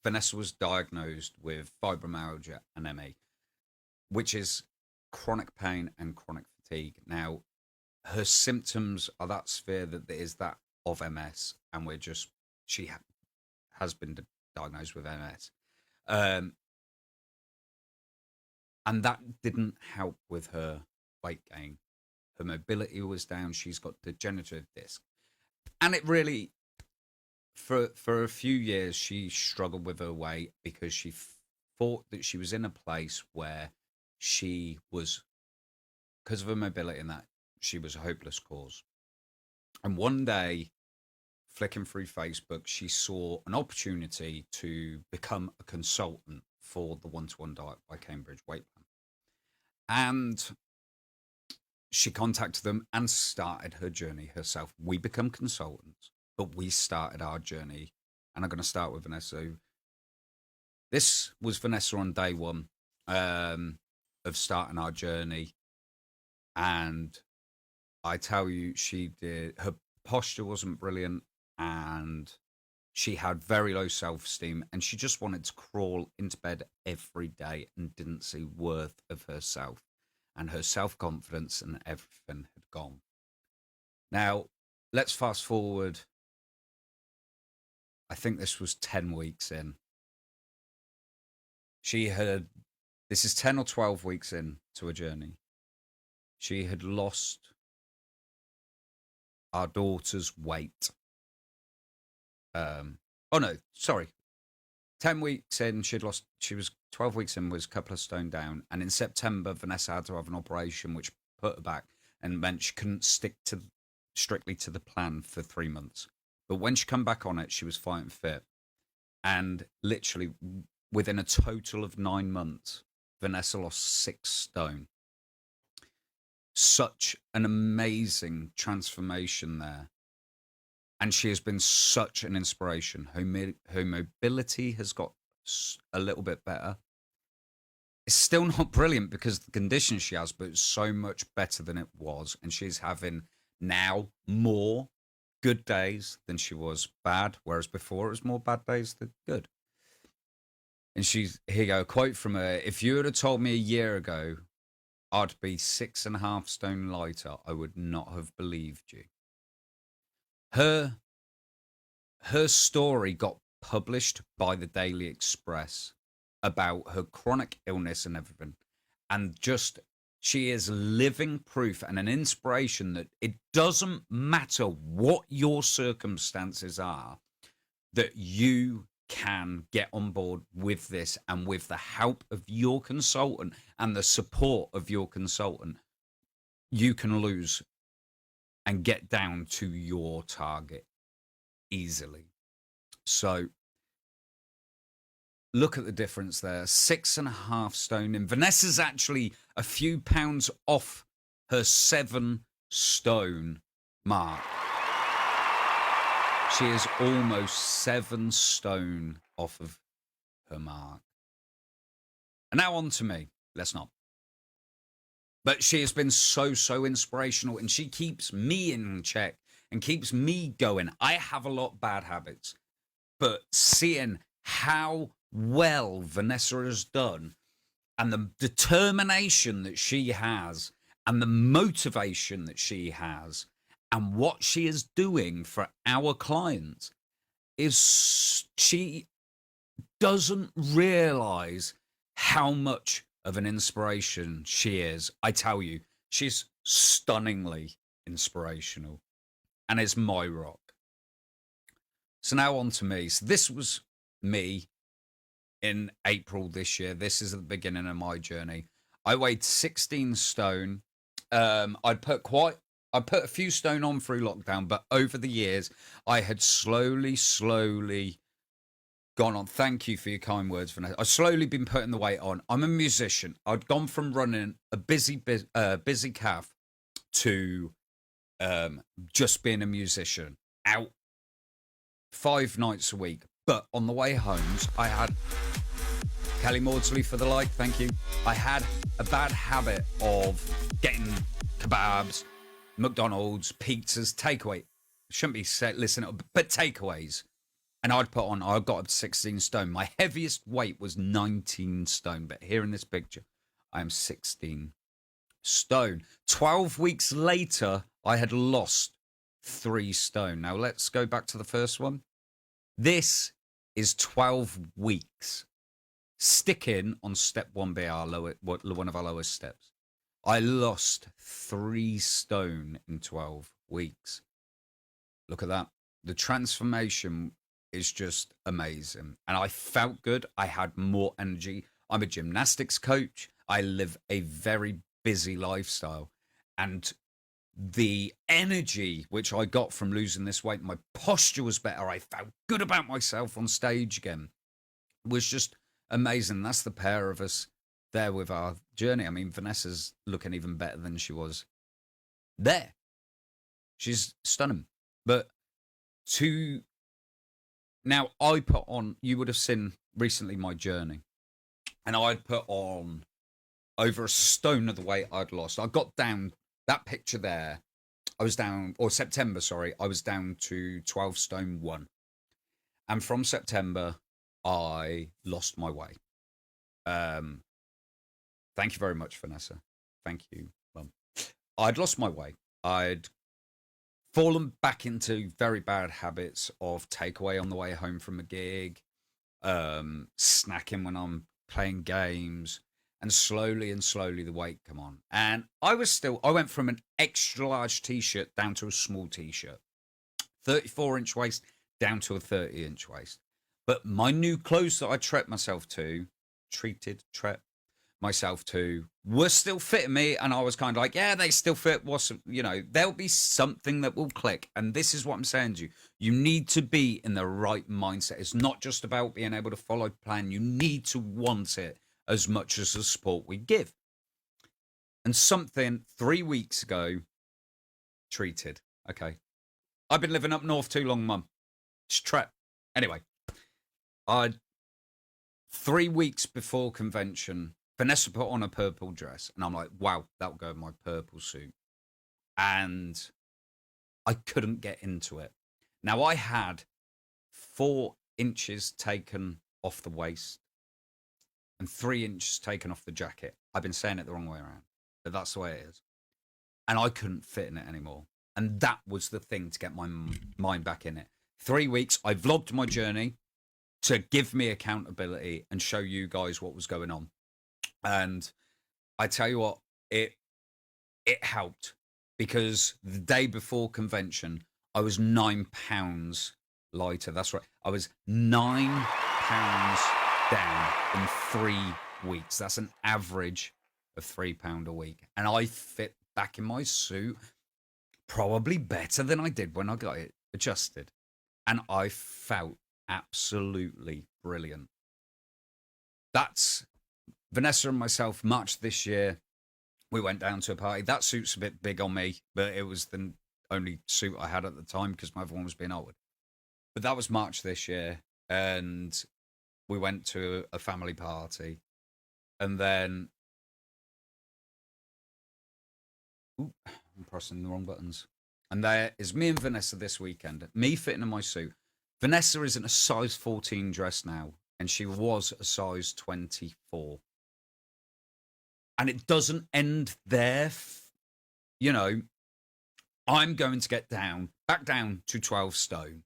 Vanessa was diagnosed with fibromyalgia and ME, which is chronic pain and chronic fatigue. Now, her symptoms are that severe that there is that of MS, and she has been diagnosed with MS. And that didn't help with her weight gain. Her mobility was down. She's got degenerative disc. And it really, for a few years, she struggled with her weight because she thought that she was in a place where she was, because of her mobility and that, she was a hopeless cause. And one day, flicking through Facebook, she saw an opportunity to become a consultant for the One-to-One Diet by Cambridge Weight Plan. And she contacted them and started her journey herself. We become consultants, but we started our journey. And I'm going to start with Vanessa. This was Vanessa on day one of starting our journey. And I tell you, her posture wasn't brilliant, and she had very low self-esteem, and she just wanted to crawl into bed every day and didn't see worth of herself, and her self-confidence and everything had gone. Now, let's fast forward. I think this was 10 weeks in. This is 10 or 12 weeks in to a journey. She had lost our daughter's weight. 10 weeks in, she was 12 weeks in, was a couple of stone down. And in September, Vanessa had to have an operation which put her back and meant she couldn't stick strictly to the plan for 3 months. But when she come back on it, she was fighting fit. And literally within a total of 9 months, Vanessa lost 6 stone. Such an amazing transformation there. And she has been such an inspiration. Her mobility has got a little bit better. It's still not brilliant because of the condition she has, but it's so much better than it was. And she's having now more good days than she was bad, whereas before it was more bad days than good. And here you go, a quote from her: "If you would have told me a year ago I'd be 6.5 stone lighter, I would not have believed you." Her story got published by the Daily Express about her chronic illness and everything. And she is living proof and an inspiration that it doesn't matter what your circumstances are, that you can get on board with this, and with the help of your consultant and the support of your consultant, you can lose and get down to your target easily. So look at the difference there. 6.5 stone in. Vanessa's actually a few pounds off her 7 stone mark. She is almost 7 stone off of her mark. And now on to me. Let's not. But she has been so inspirational, and she keeps me in check and keeps me going. I have a lot of bad habits, but seeing how well Vanessa has done and the determination that she has and the motivation that she has and what she is doing for our clients is she doesn't realize how much of an inspiration she is. I tell you, she's stunningly inspirational and is my rock. So now on to me. So this was me in April this year. This is the beginning of my journey. I weighed 16 stone. I put a few stone on through lockdown, but over the years, I had slowly gone on. Thank you for your kind words, Vanessa. I've slowly been putting the weight on. I'm a musician. I'd gone from running a busy calf to just being a musician, out 5 nights a week. But on the way home, I had Kelly Maudsley for the like. Thank you. I had a bad habit of getting kebabs, McDonald's, pizzas, takeaway. Shouldn't be listening, but takeaways. And I got up to 16 stone. My heaviest weight was 19 stone. But here in this picture, I am 16 stone. 12 weeks later, I had lost 3 stone. Now, let's go back to the first one. This is 12 weeks. Sticking on step 1B, one of our lowest steps. I lost 3 stone in 12 weeks. Look at that. The transformation is just amazing. And I felt good. I had more energy. I'm a gymnastics coach. I live a very busy lifestyle. And the energy which I got from losing this weight, my posture was better. I felt good about myself on stage again. It was just amazing. That's the pair of us there with our journey. I mean, Vanessa's looking even better than she was there. She's stunning. But now I put on, you would have seen recently my journey, and I'd put on over a stone of the weight I'd lost. I got down, that picture there, I was down, or September, sorry, I was down to 12 stone 1. And from September, I lost my way. Thank you very much, Vanessa. Thank you, Mum. I'd lost my way. I'd fallen back into very bad habits of takeaway on the way home from a gig, snacking when I'm playing games, and slowly the weight come on. And I went from an extra large t-shirt down to a small t-shirt, 34-inch waist down to a 30-inch waist. But my new clothes that I treated myself to were still fitting me, and I was kind of like, yeah, they still fit. There'll be something that will click. And this is what I'm saying to you. You need to be in the right mindset. It's not just about being able to follow plan. You need to want it as much as the support we give. And something 3 weeks ago, treated. Okay. I've been living up north too long, Mum. Anyway, 3 weeks before convention, Vanessa put on a purple dress, and I'm like, wow, that'll go with my purple suit. And I couldn't get into it. Now, I had 4 inches taken off the waist and 3 inches taken off the jacket. I've been saying it the wrong way around, but that's the way it is. And I couldn't fit in it anymore. And that was the thing to get my mind back in it. 3 weeks, I vlogged my journey to give me accountability and show you guys what was going on. And I tell you what, it helped, because the day before convention, I was 9 pounds lighter. That's right. I was 9 pounds down in 3 weeks. That's an average of £3 a week. And I fit back in my suit probably better than I did when I got it adjusted. And I felt absolutely brilliant. that's Vanessa and myself marched this year. We went down to a party. That suit's a bit big on me, but it was the only suit I had at the time because my other one was being altered. But that was March this year, and we went to a family party, and then I'm pressing the wrong buttons. And there is me and Vanessa this weekend. Me fitting in my suit. Vanessa is in a size 14 dress now, and she was a size 24. And it doesn't end there. You know, I'm going to get back down to 12 stone.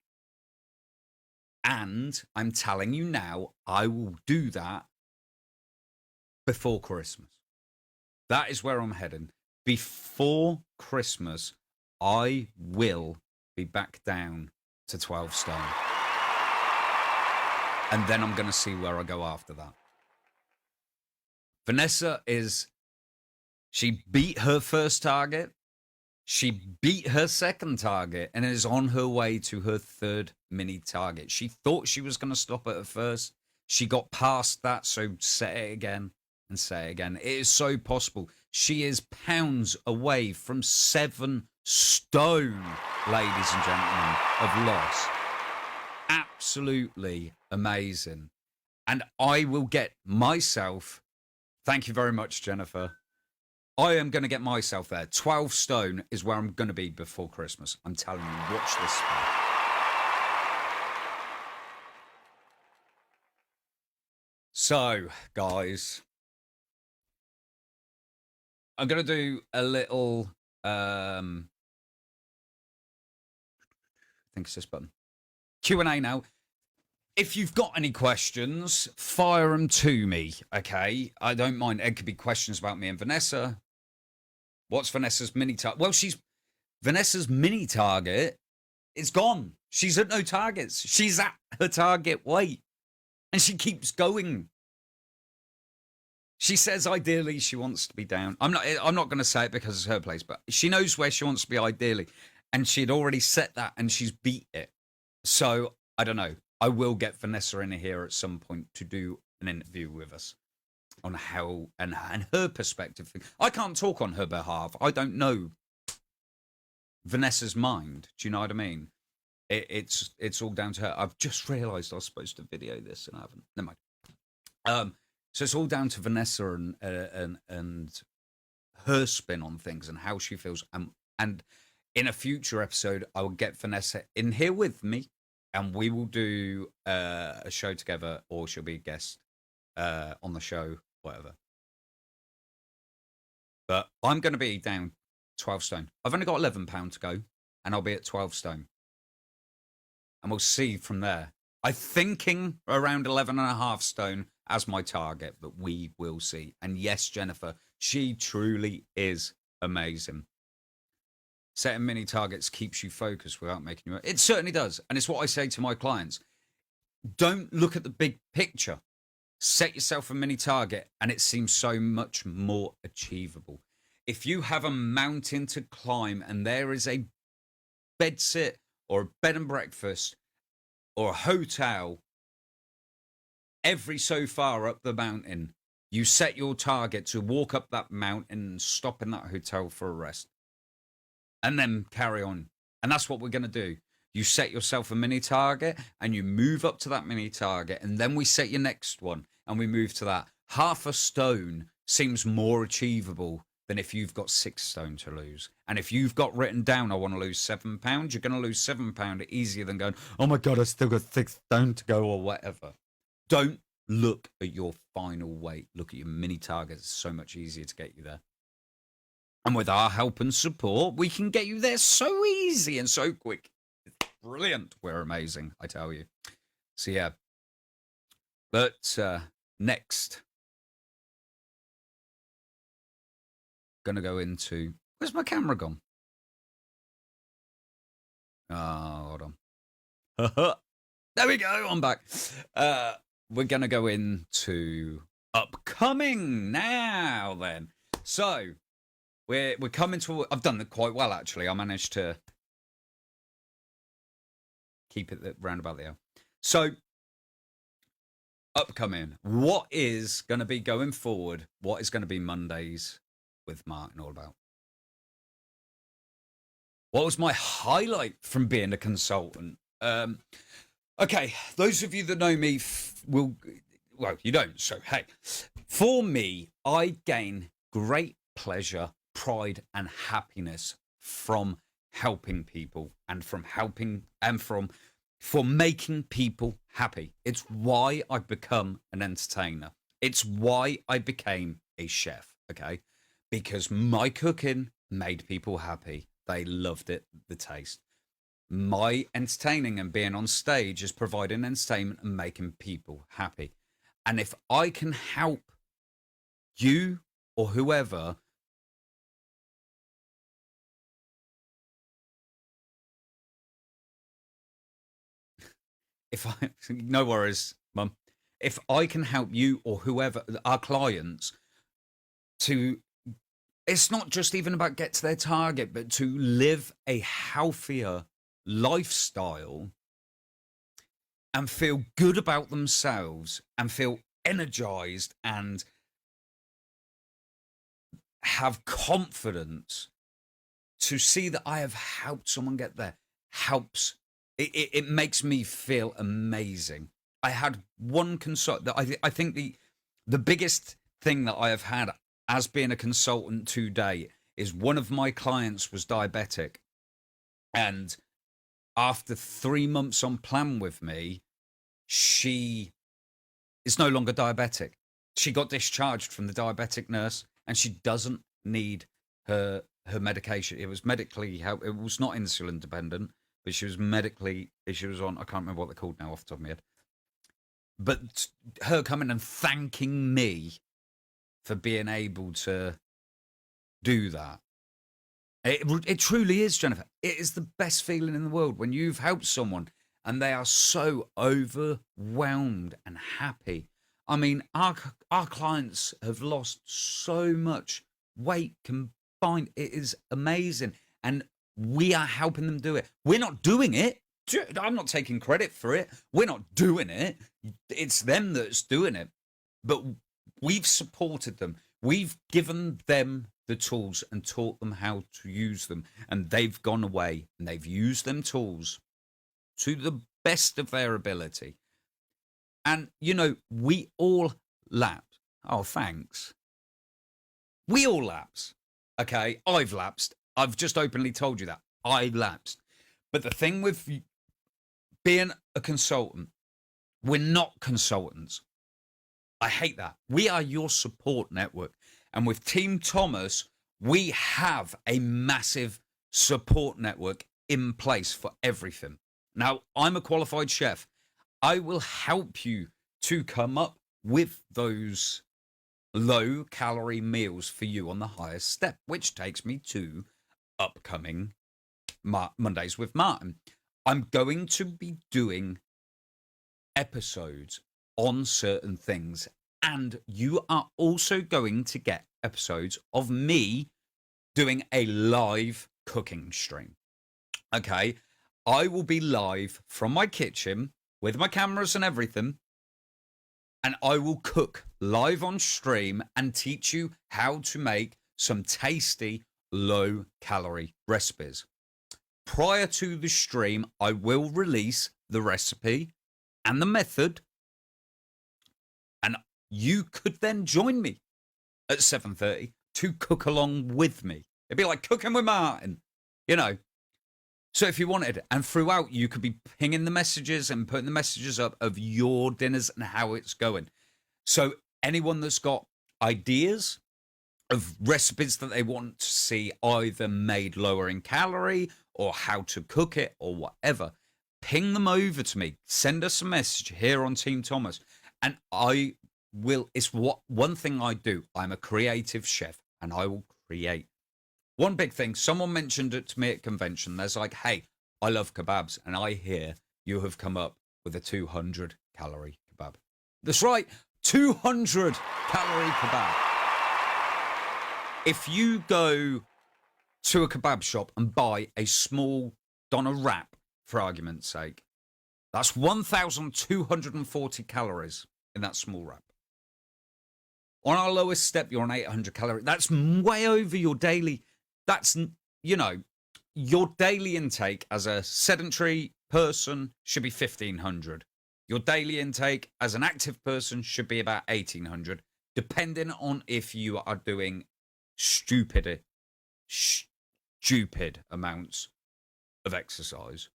And I'm telling you now, I will do that before Christmas. That is where I'm heading. Before Christmas, I will be back down to 12 stone. And then I'm going to see where I go after that. Vanessa she beat her first target. She beat her second target and is on her way to her third mini target. She thought she was going to stop at first. She got past that, so set it again and say it again. It is so possible. She is pounds away from 7 stone, ladies and gentlemen, of loss. Absolutely amazing. And I will get myself, thank you very much, Jennifer. I am going to get myself there. 12 stone is where I'm going to be before Christmas. I'm telling you, watch this space. So, guys, I'm going to do a little, I think it's this button. Q&A now. If you've got any questions, fire them to me, okay? I don't mind. It could be questions about me and Vanessa. What's Vanessa's mini target? Well, Vanessa's mini target is gone. She's at no targets. She's at her target weight. And she keeps going. She says ideally she wants to be down. I'm not going to say it because it's her place, but she knows where she wants to be ideally. And she'd already set that and she's beat it. So, I don't know. I will get Vanessa in here at some point to do an interview with us on how and her perspective. I can't talk on her behalf. I don't know Vanessa's mind. Do you know what I mean? It's all down to her. I've just realised I was supposed to video this and I haven't. Never mind. So it's all down to Vanessa and her spin on things and how she feels. And in a future episode, I will get Vanessa in here with me. And we will do a show together, or she'll be a guest on the show, whatever. But I'm going to be down 12 stone. I've only got £11 to go, and I'll be at 12 stone. And we'll see from there. I'm thinking around 11.5 stone as my target, but we will see. And yes, Jennifer, she truly is amazing. Setting mini targets keeps you focused without making you... It certainly does. And it's what I say to my clients. Don't look at the big picture. Set yourself a mini target and it seems so much more achievable. If you have a mountain to climb and there is a bed sit or a bed and breakfast or a hotel every so far up the mountain, you set your target to walk up that mountain and stop in that hotel for a rest. And then carry on. And that's what we're going to do. You set yourself a mini target and you move up to that mini target. And then we set your next one and we move to that. Half a stone seems more achievable than if you've got 6 stone to lose. And if you've got written down, I want to lose £7, you're going to lose £7 easier than going, oh my God, I still got 6 stone to go or whatever. Don't look at your final weight. Look at your mini targets. It's so much easier to get you there. And with our help and support, we can get you there so easy and so quick. It's brilliant. We're amazing, I tell you. So, yeah. But next, going to go into... Where's my camera gone? Oh, hold on. There we go. I'm back. We're going to go into upcoming now then. So... We're coming to... I've done it quite well, actually. I managed to keep it round about there. So, upcoming. What is going to be going forward? What is going to be Mondays with Martin all about? What was my highlight from being a consultant? Okay, those of you that know me well, you don't. So, hey, for me, I gain great pleasure, pride, and happiness from helping people and from making people happy. It's why I've become an entertainer. It's why I became a chef, okay? Because my cooking made people happy. They loved it, the taste. My entertaining and being on stage is providing entertainment and making people happy. And if I can help you or whoever no worries, Mum. If I can help you or whoever, our clients, to, it's not just even about get to their target, but to live a healthier lifestyle and feel good about themselves and feel energized and have confidence, to see that I have helped someone get there helps. It makes me feel amazing. I had one consult. I think the biggest thing that I have had as being a consultant to date is one of my clients was diabetic, and after 3 months on plan with me, she is no longer diabetic. She got discharged from the diabetic nurse, and she doesn't need her medication. It was medically help. It was not insulin dependent, but she was on, I can't remember what they're called now off the top of my head. But her coming and thanking me for being able to do that. It truly is, Jennifer. It is the best feeling in the world when you've helped someone and they are so overwhelmed and happy. I mean, our clients have lost so much weight combined. It is amazing. And we are helping them do it. We're not doing it. I'm not taking credit for it. We're not doing it. It's them that's doing it. But we've supported them. We've given them the tools and taught them how to use them. And they've gone away and they've used them tools to the best of their ability. And, you know, we all lapse. Oh, thanks. We all lapse. Okay, I've lapsed. I've just openly told you that. I lapsed. But the thing with being a consultant, we're not consultants. I hate that. We are your support network. And with Team Thomas, we have a massive support network in place for everything. Now, I'm a qualified chef. I will help you to come up with those low calorie meals for you on the highest step, which takes me to upcoming Mondays with Martin. I'm going to be doing episodes on certain things, and you are also going to get episodes of me doing a live cooking stream. Okay, I will be live from my kitchen with my cameras and everything, and I will cook live on stream and teach you how to make some tasty low calorie recipes. Prior to the stream, I will release the recipe and the method, and you could then join me at 7:30 to cook along with me. It'd be like cooking with Martin, you know. So if you wanted, and throughout you could be pinging the messages and putting the messages up of your dinners and how it's going. So anyone that's got ideas of recipes that they want to see either made lower in calorie or how to cook it or whatever, ping them over to me. Send us a message here on Team Thomas, and I will. It's one thing I do. I'm a creative chef, and I will create. One big thing, someone mentioned it to me at convention. There's like, hey, I love kebabs, and I hear you have come up with a 200 calorie kebab. That's right, 200 calorie kebab. If you go to a kebab shop and buy a small doner wrap, for argument's sake, that's 1,240 calories in that small wrap. On our lowest step, you're on 800 calories. That's way over your daily. That's, you know, your daily intake as a sedentary person should be 1,500. Your daily intake as an active person should be about 1,800, depending on if you are doing stupid amounts of exercise.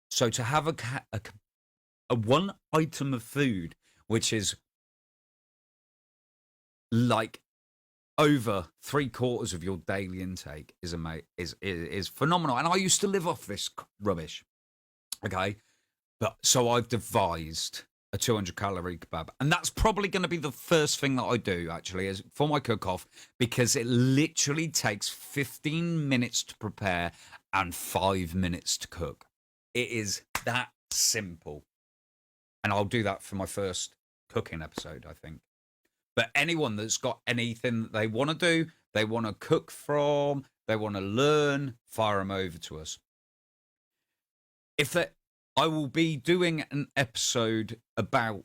So to have a one item of food, which is like over 3/4 of your daily intake, is phenomenal. And I used to live off this rubbish. Okay. But so I've devised a 200 calorie kebab. And that's probably going to be the first thing that I do, actually, is for my cook off, because it literally takes 15 minutes to prepare and 5 minutes to cook. It is that simple. And I'll do that for my first cooking episode, I think. But anyone that's got anything that they want to do, they want to cook from, they want to learn, fire them over to us. I will be doing an episode about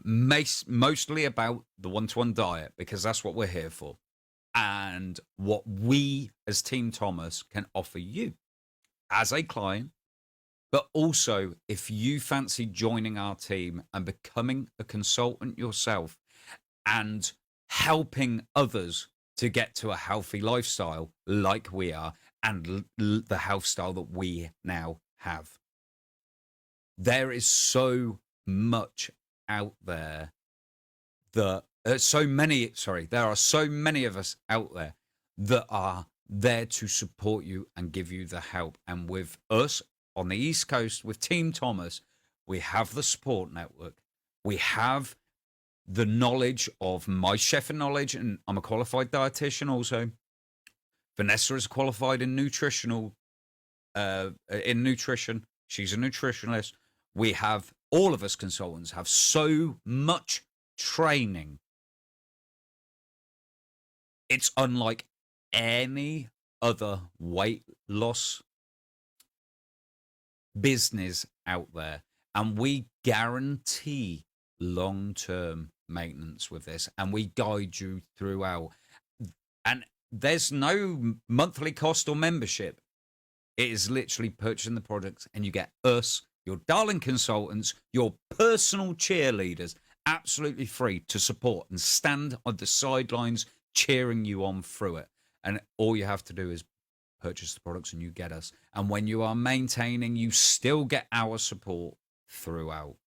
mostly about the one-to-one diet, because that's what we're here for, and what we as Team Thomas can offer you as a client. But also, if you fancy joining our team and becoming a consultant yourself and helping others to get to a healthy lifestyle like we are, and the health style that we now have. There is so much out there that there are so many of us out there that are there to support you and give you the help. And with us on the East Coast, with Team Thomas, we have the support network. We have the knowledge of my chefing knowledge, and I'm a qualified dietitian also. Vanessa is qualified in nutrition. She's a nutritionist. We have, all of us consultants have so much training. It's unlike any other weight loss business out there. And we guarantee long-term maintenance with this, and we guide you throughout. And there's no monthly cost or membership. It is literally purchasing the products, and you get us, your darling consultants, your personal cheerleaders, absolutely free to support and stand on the sidelines cheering you on through it. And all you have to do is purchase the products and you get us. And when you are maintaining, you still get our support throughout.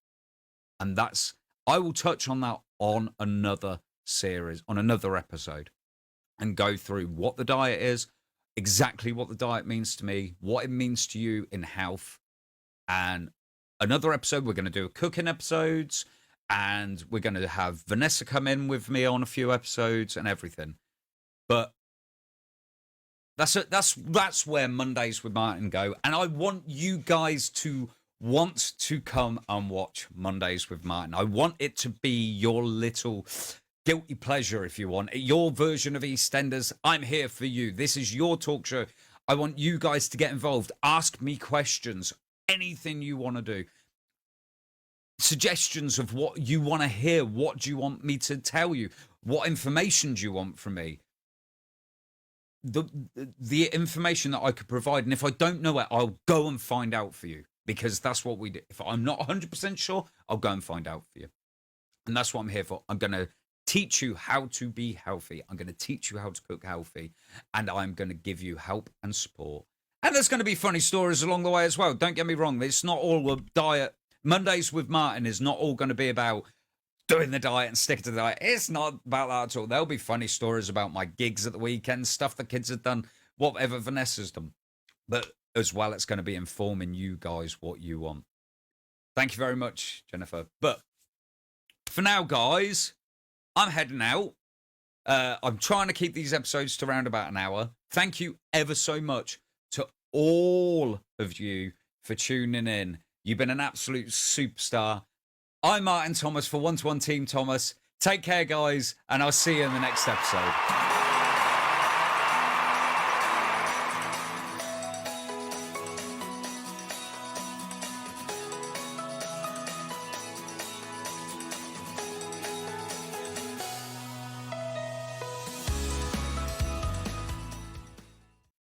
And that's, I will touch on that on another series, on another episode, and go through what the diet is, exactly what the diet means to me, what it means to you in health. And another episode, we're going to do cooking episodes, and we're going to have Vanessa come in with me on a few episodes and everything. But that's where Mondays with Martin go. And I want you guys to want to come and watch Mondays with Martin. I want it to be your little guilty pleasure, if you want. Your version of EastEnders. I'm here for you. This is your talk show. I want you guys to get involved. Ask me questions. Anything you want to do. Suggestions of what you want to hear. What do you want me to tell you? What information do you want from me? The information that I could provide. And if I don't know it, I'll go and find out for you. Because that's what we do. If I'm not 100% sure, I'll go and find out for you. And that's what I'm here for. I'm going to teach you how to be healthy. I'm going to teach you how to cook healthy. And I'm going to give you help and support. And there's going to be funny stories along the way as well. Don't get me wrong. It's not all a diet. Mondays with Martin is not all going to be about doing the diet and sticking to the diet. It's not about that at all. There'll be funny stories about my gigs at the weekend, stuff the kids have done, whatever Vanessa's done. But as well, it's going to be informing you guys what you want. Thank you very much, Jennifer. But for now, guys, I'm heading out. I'm trying to keep these episodes to around about an hour. Thank you ever so much to all of you for tuning in. You've been an absolute superstar. I'm Martin Thomas for One-to-One Team Thomas. Take care, guys, and I'll see you in the next episode.